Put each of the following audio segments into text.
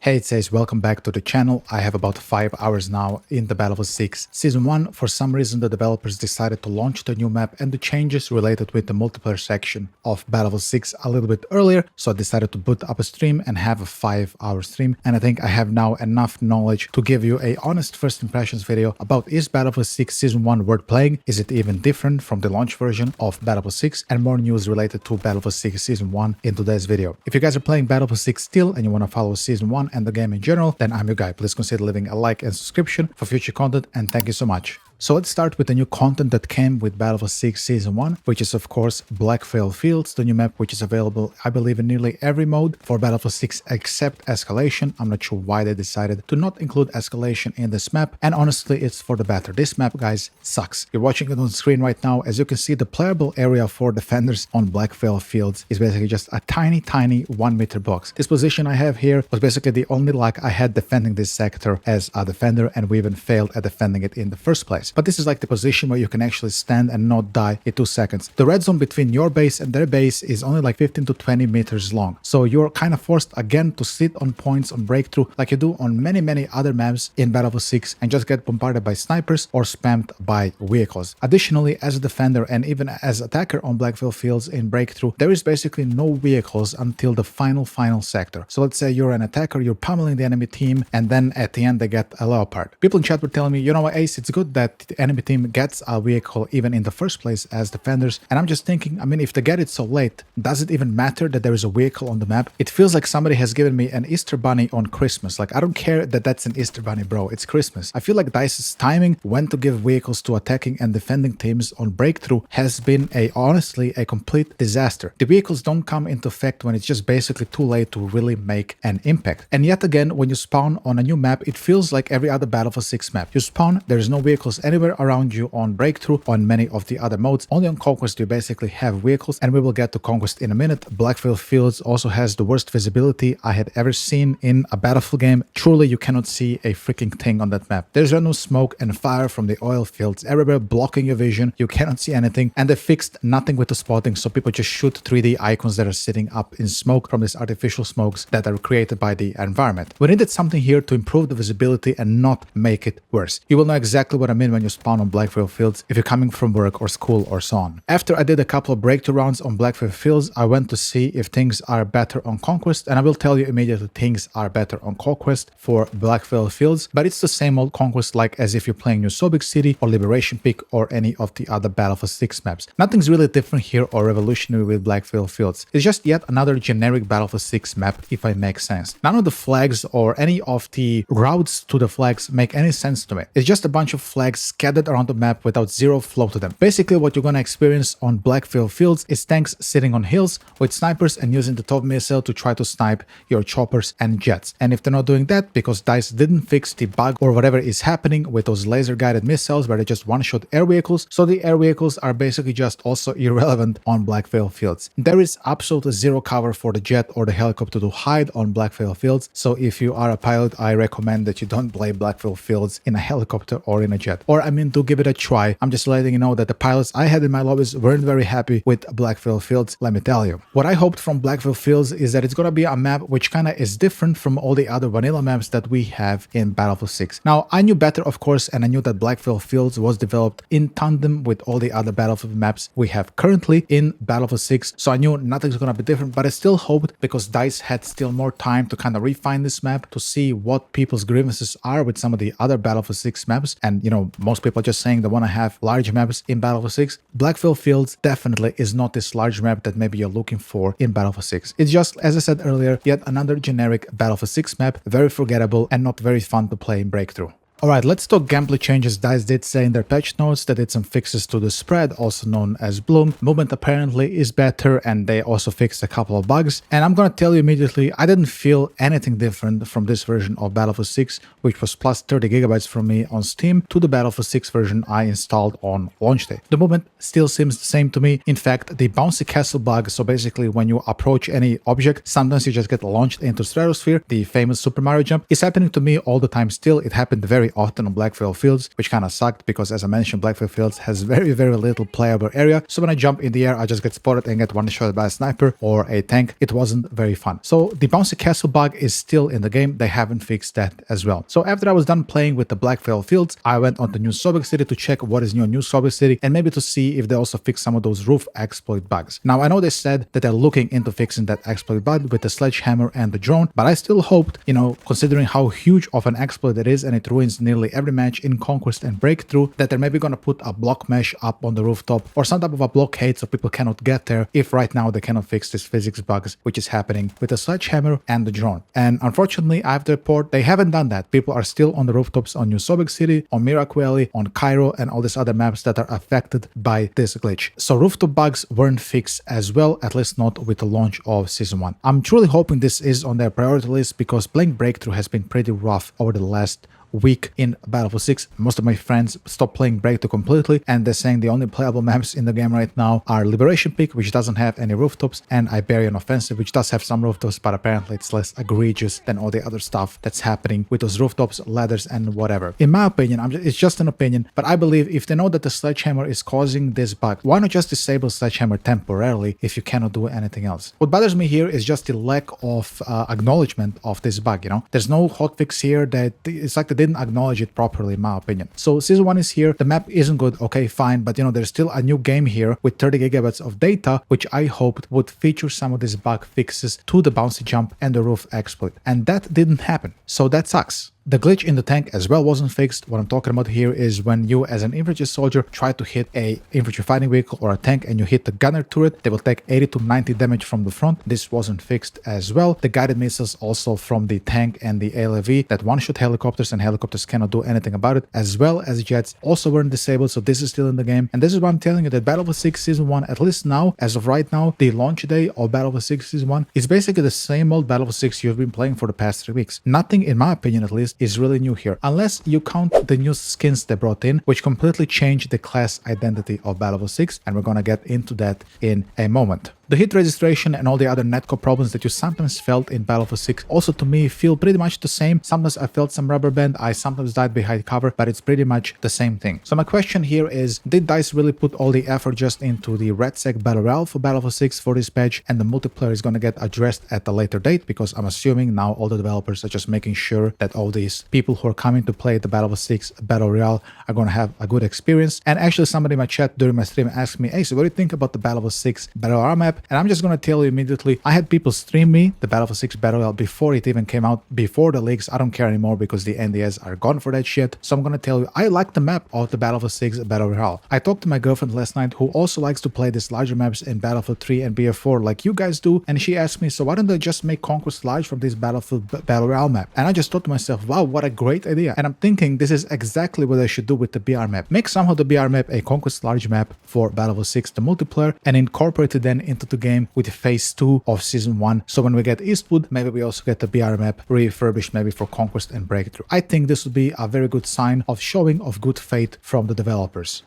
Hey, it says welcome back to the channel. I have about 5 hours now in the Battlefield 6 Season 1. For some reason the developers decided to launch the new map and the changes related with the multiplayer section of Battlefield 6 a little bit earlier, so I decided to put up a stream and have a 5-hour stream, and I think I have now enough knowledge to give you a honest first impressions video about is Battlefield 6 Season 1 worth playing, is it even different from the launch version of Battlefield 6, and more news related to Battlefield 6 Season 1 in today's video. If you guys are playing Battlefield 6 still and you want to follow Season 1 and the game in general, then I'm your guy. Please consider leaving a like and subscription for future content, and thank you so much. So let's start with the new content that came with Battlefield 6 Season 1, which is of course Blackfield Fields, the new map which is available I believe in nearly every mode for Battlefield 6 except Escalation. I'm not sure why they decided to not include Escalation in this map, and honestly it's for the better. This map, guys, sucks. You're watching it on screen right now. As you can see, the playable area for defenders on Blackfield Fields is basically just a tiny 1-meter box. This position I have here was basically the only luck I had defending this sector as a defender, and we even failed at defending it in the first place. But this is like the position where you can actually stand and not die in 2 seconds. The red zone between your base and their base is only like 15 to 20 meters long. So you're kind of forced again to sit on points on breakthrough like you do on many other maps in Battlefield 6 and just get bombarded by snipers or spammed by vehicles. Additionally, as a defender and even as attacker on Blackfield Fields in breakthrough, there is basically no vehicles until the final sector. So let's say you're an attacker, you're pummeling the enemy team, and then at the end they get a Leopard. People in chat were telling me, you know what, Ace, it's good that the enemy team gets a vehicle even in the first place as defenders, and I'm just thinking, I mean, if they get it so late, does it even matter that there is a vehicle on the map? It feels like somebody has given me an Easter bunny on Christmas. Like, I don't care that that's an Easter bunny, bro, it's Christmas. I feel like DICE's timing when to give vehicles to attacking and defending teams on breakthrough has been honestly a complete disaster. The vehicles don't come into effect when it's just basically too late to really make an impact. And yet again, when you spawn on a new map, it feels like every other Battlefield 6 map. You spawn, there's no vehicles anywhere around you on breakthrough. On many of the other modes, only on Conquest you basically have vehicles, and we will get to Conquest in a minute. Blackfield Fields also has the worst visibility I had ever seen in a Battlefield game. Truly, you cannot see a freaking thing on that map. There's no smoke and fire from the oil fields everywhere blocking your vision. You cannot see anything, and they fixed nothing with the spotting, so people just shoot 3D icons that are sitting up in smoke from these artificial smokes that are created by the environment. We needed something here to improve the visibility and not make it worse. You will know exactly what I mean when you spawn on Blackfield Fields if you're coming from work or school or so on. After I did a couple of breakthrough rounds on Blackfield Fields, I went to see if things are better on Conquest, and I will tell you immediately things are better on Conquest for Blackfield Fields, but it's the same old Conquest like as if you're playing New Sobik City or Liberation Peak or any of the other Battlefield 6 maps. Nothing's really different here or revolutionary with Blackfield Fields. It's just yet another generic Battlefield 6 map, if I make sense. None of the flags or any of the routes to the flags make any sense to me. It's just a bunch of flags scattered around the map without zero flow to them. Basically what you're gonna experience on Blackfield Fields is tanks sitting on hills with snipers and using the top missile to try to snipe your choppers and jets. And if they're not doing that because DICE didn't fix the bug or whatever is happening with those laser guided missiles where they just one-shot air vehicles, so the air vehicles are basically just also irrelevant on Blackfield Fields. There is absolutely zero cover for the jet or the helicopter to hide on Blackfield Fields, so if you are a pilot, I recommend that you don't play Blackfield Fields in a helicopter or in a jet. Or I mean, to give it a try. I'm just letting you know that the pilots I had in my lobbies weren't very happy with Blackfield Fields, let me tell you. What I hoped from Blackfield Fields is that it's gonna be a map which kinda is different from all the other vanilla maps that we have in Battlefield 6. Now, I knew better, of course, and I knew that Blackfield Fields was developed in tandem with all the other Battlefield maps we have currently in Battlefield 6, so I knew nothing's gonna be different, but I still hoped, because DICE had still more time to kind of refine this map to see what people's grievances are with some of the other Battlefield 6 maps, and you know, most people are just saying they want to have large maps in Battlefield 6. Blackfield Fields definitely is not this large map that maybe you're looking for in Battlefield 6. It's just, as I said earlier, yet another generic Battlefield 6 map, very forgettable and not very fun to play in breakthrough. Alright, let's talk gameplay changes. DICE did say in their patch notes that did some fixes to the spread, also known as bloom. Movement apparently is better, and they also fixed a couple of bugs. And I'm gonna tell you immediately, I didn't feel anything different from this version of Battlefield 6, which was plus 30 gigabytes from me on Steam, to the Battlefield 6 version I installed on launch day. The movement still seems the same to me. In fact, the bouncy castle bug, so basically when you approach any object, sometimes you just get launched into stratosphere, the famous Super Mario jump, is happening to me all the time still. It happened very very often on Blackfield Fields, which kind of sucked because, as I mentioned, Blackfield Fields has very, very little playable area. So when I jump in the air, I just get spotted and get one-shot by a sniper or a tank. It wasn't very fun. So the bouncy castle bug is still in the game. They haven't fixed that as well. So after I was done playing with the Blackfield Fields, I went on to New Sobek City to check what is new on New Sobek City and maybe to see if they also fix some of those roof exploit bugs. Now, I know they said that they're looking into fixing that exploit bug with the sledgehammer and the drone, but I still hoped, considering how huge of an exploit it is and it ruins nearly every match in Conquest and Breakthrough, that they're maybe going to put a block mesh up on the rooftop or some type of a blockade so people cannot get there if right now they cannot fix these physics bugs, which is happening with the sledgehammer and the drone. And unfortunately, I have to report they haven't done that. People are still on the rooftops on New Sobek City, on Miraqueli, on Cairo, and all these other maps that are affected by this glitch. So rooftop bugs weren't fixed as well, at least not with the launch of Season 1. I'm truly hoping this is on their priority list because playing Breakthrough has been pretty rough over the last week in Battlefield 6. Most of my friends stopped playing Breakthrough completely, and they're saying the only playable maps in the game right now are Liberation Peak, which doesn't have any rooftops, and Iberian Offensive, which does have some rooftops, but apparently it's less egregious than all the other stuff that's happening with those rooftops, ladders, and whatever. In my opinion, it's just an opinion, but I believe if they know that the sledgehammer is causing this bug, why not just disable sledgehammer temporarily if you cannot do anything else? What bothers me here is just the lack of acknowledgement of this bug. There's no hotfix here. That it's like they didn't acknowledge it properly, in my opinion. So Season 1 is here. The map isn't good. Okay, fine. But there's still a new game here with 30 gigabytes of data, which I hoped would feature some of these bug fixes to the bouncy jump and the roof exploit. And that didn't happen. So that sucks. The glitch in the tank as well wasn't fixed. What I'm talking about here is when you as an infantry soldier try to hit a infantry fighting vehicle or a tank and you hit the gunner turret, they will take 80 to 90 damage from the front. This wasn't fixed as well. The guided missiles also from the tank and the ALV that one-shot helicopters and helicopters cannot do anything about it, as well as jets also weren't disabled, so this is still in the game. And this is why I'm telling you that Battlefield 6 Season 1, at least now, as of right now, the launch day of Battlefield 6 Season 1 is basically the same old Battlefield 6 you've been playing for the past 3 weeks. Nothing, in my opinion at least, is really new here. Unless you count the new skins they brought in, which completely changed the class identity of Battlefield 6, and we're gonna get into that in a moment. The hit registration and all the other netcode problems that you sometimes felt in Battlefield 6 also to me feel pretty much the same. Sometimes I felt some rubber band, I sometimes died behind cover, but it's pretty much the same thing. So my question here is, did DICE really put all the effort just into the RedSec Battle Royale for Battlefield 6 for this patch, and the multiplayer is gonna get addressed at a later date? Because I'm assuming now all the developers are just making sure that all these people who are coming to play the Battlefield 6 Battle Royale are gonna have a good experience. And actually somebody in my chat during my stream asked me, hey, so what do you think about the Battlefield 6 Battle Royale map? And I'm just going to tell you immediately, I had people stream me the Battlefield 6 Battle Royale before it even came out, before the leaks. I don't care anymore because the NDAs are gone for that shit. So I'm going to tell you, I like the map of the Battlefield 6 Battle Royale. I talked to my girlfriend last night who also likes to play these larger maps in Battlefield 3 and BF4 like you guys do. And she asked me, so why don't they just make Conquest large from this Battlefield Battle Royale map? And I just thought to myself, wow, what a great idea. And I'm thinking this is exactly what I should do with the BR map. Make somehow the BR map a Conquest large map for Battlefield 6, the multiplayer, and incorporate it then into the game with phase 2 of Season 1. So when we get Eastwood, maybe we also get the BR map refurbished maybe for Conquest and Breakthrough. I think this would be a very good sign of showing of good faith from the developers.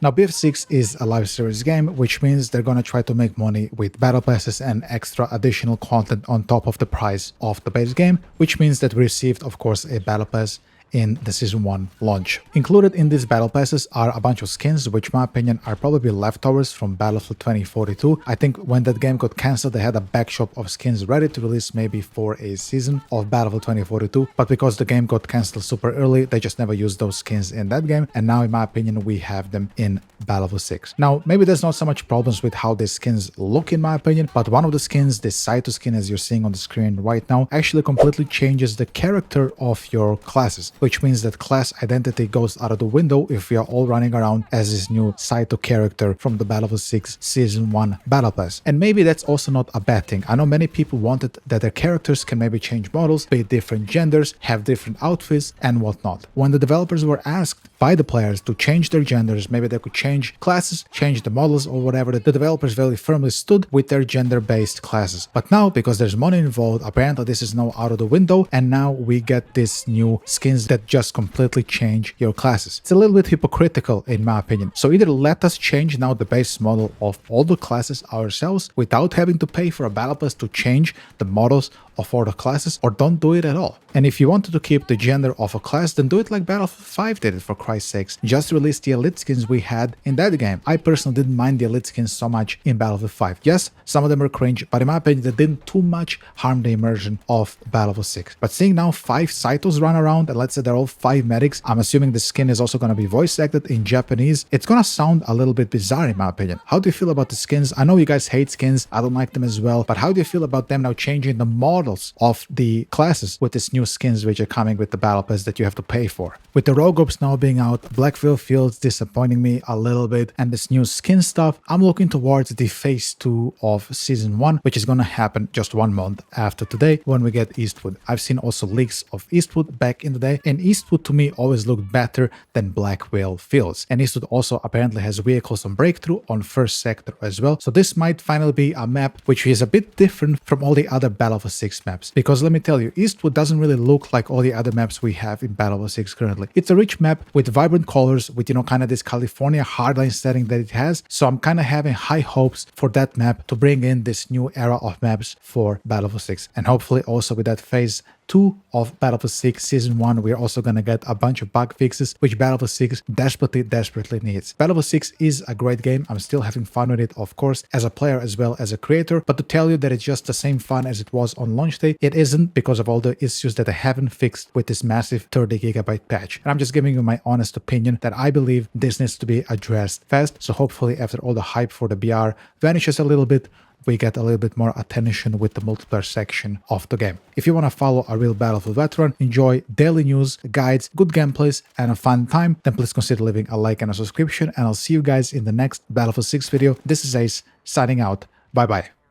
Now, BF6 is a live service game, which means they're gonna try to make money with battle passes and extra additional content on top of the price of the base game, which means that we received, of course, a battle pass in the Season 1 launch. Included in these battle passes are a bunch of skins, which in my opinion are probably leftovers from Battlefield 2042. I think when that game got cancelled, they had a backshop of skins ready to release maybe for a season of Battlefield 2042, but because the game got cancelled super early, they just never used those skins in that game, and now in my opinion we have them in Battlefield 6. Now, maybe there's not so much problems with how these skins look in my opinion, but one of the skins, this Saito skin as you're seeing on the screen right now, actually completely changes the character of your classes, which means that class identity goes out of the window if we are all running around as this new Saito character from the Battlefield 6 Season 1 Battle Pass. And maybe that's also not a bad thing. I know many people wanted that their characters can maybe change models, be different genders, have different outfits, and whatnot. When the developers were asked by the players to change their genders, maybe they could change classes, change the models or whatever, the developers very firmly stood with their gender-based classes. But now, because there's money involved, apparently this is now out of the window, and now we get these new skins that just completely change your classes. It's a little bit hypocritical in my opinion. So either let us change now the base model of all the classes ourselves without having to pay for a battle pass to change the models of all the classes, or don't do it at all. And if you wanted to keep the gender of a class, then do it like Battlefield 5 did it, for Christ's sakes. Just release the elite skins we had in that game. I personally didn't mind the elite skins so much in Battlefield 5. Yes, some of them are cringe, but in my opinion, they didn't too much harm the immersion of Battlefield 6. But seeing now 5 Cytos run around, and let's say they're all 5 medics, I'm assuming the skin is also going to be voice acted in Japanese. It's going to sound a little bit bizarre in my opinion. How do you feel about the skins? I know you guys hate skins, I don't like them as well, but how do you feel about them now changing the models of the classes with these new skins which are coming with the battle pass that you have to pay for? With the rogue groups now being out, Blackfield Fields disappointing me a little bit, and this new skin stuff, I'm looking towards the phase 2 of season 1, which is going to happen just 1 month after today when we get Eastwood. I've seen also leaks of Eastwood back in the day, and Eastwood to me always looked better than Blackwell Fields. And Eastwood also apparently has vehicles on breakthrough on first sector as well. So this might finally be a map which is a bit different from all the other Battlefield 6 maps. Because let me tell you, Eastwood doesn't really look like all the other maps we have in Battlefield 6 currently. It's a rich map with vibrant colors, with, you know, kind of this California hardline setting that it has. So I'm kind of having high hopes for that map to bring in this new era of maps for Battlefield 6. And hopefully also with that phase 2 of Battlefield 6 Season 1, we're also going to get a bunch of bug fixes, which Battlefield 6 desperately needs. Battlefield 6 is a great game. I'm still having fun with it, of course, as a player as well as a creator. But to tell you that it's just the same fun as it was on launch day, it isn't, because of all the issues that I haven't fixed with this massive 30 gigabyte patch. And I'm just giving you my honest opinion that I believe this needs to be addressed fast. So hopefully after all the hype for the BR vanishes a little bit, we get a little bit more attention with the multiplayer section of the game. If you want to follow a real Battlefield veteran, enjoy daily news, guides, good gameplays, and a fun time, then please consider leaving a like and a subscription, and I'll see you guys in the next Battlefield 6 video. This is Ace, signing out. Bye bye.